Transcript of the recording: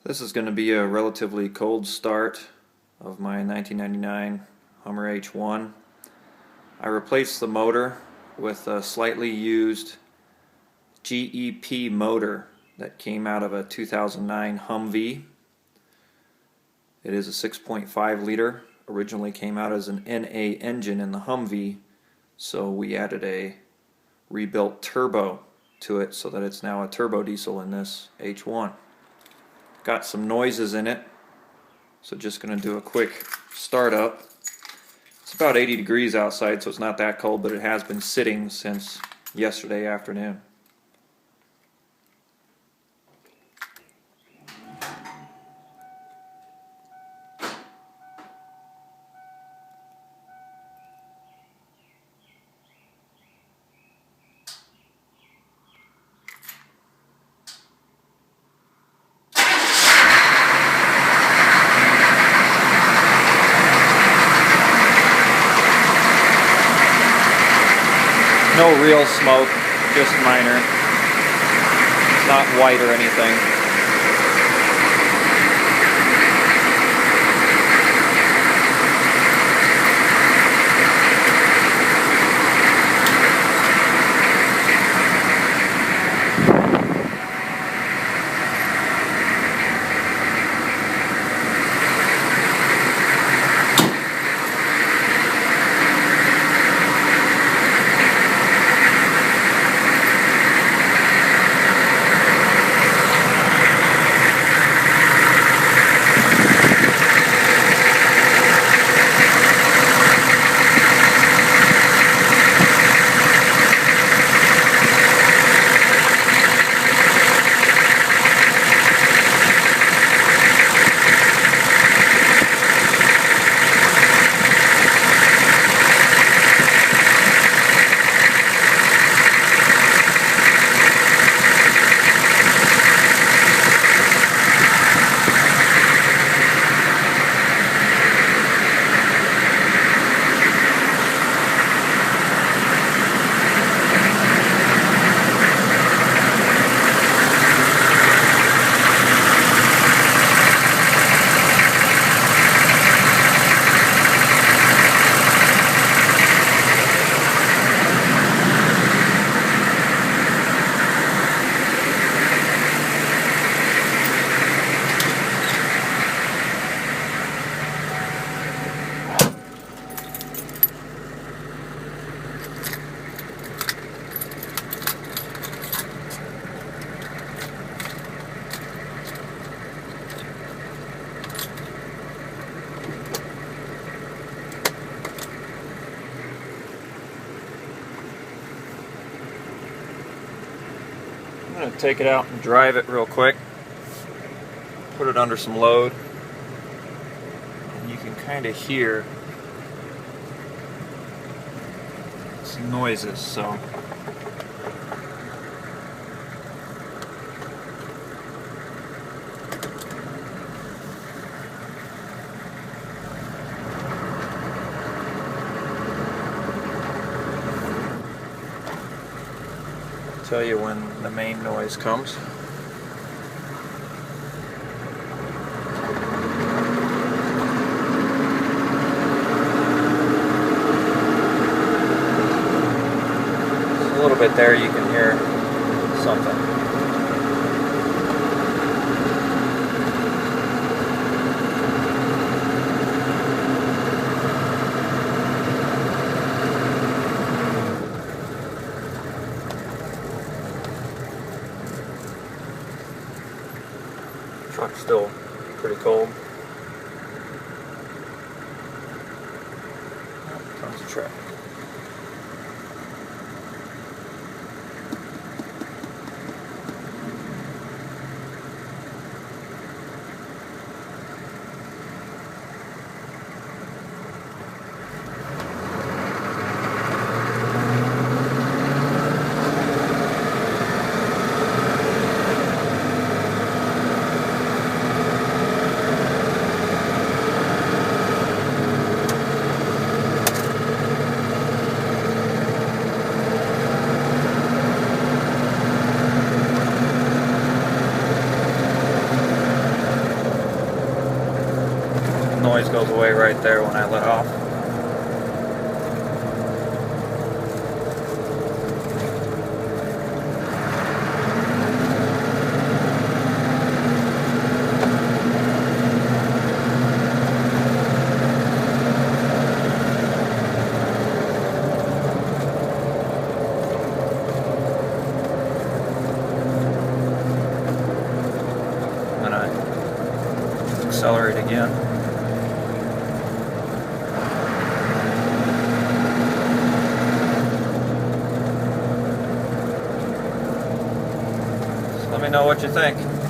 This is going to be a relatively cold start of my 1999 Hummer H1. I replaced the motor with a slightly used GEP motor that came out of a 2009 Humvee. It is a 6.5 liter. Originally came out as an NA engine in the Humvee, so we added a rebuilt turbo to it so that it's now a turbo diesel in this H1. Got some noises in it, so just going to do a quick startup. It's about 80 degrees outside, so it's not that cold, but it has been sitting since yesterday afternoon. No real smoke, just minor. It's not white or anything. I'm going to take it out and drive it real quick, put it under some load, and you can kind of hear some noises. So I'll tell you when the main noise comes. Just a little bit there, you can hear something. Truck's still pretty cold. Comes the truck. goes away right there when I let off. Then I accelerate again. So let me know what you think.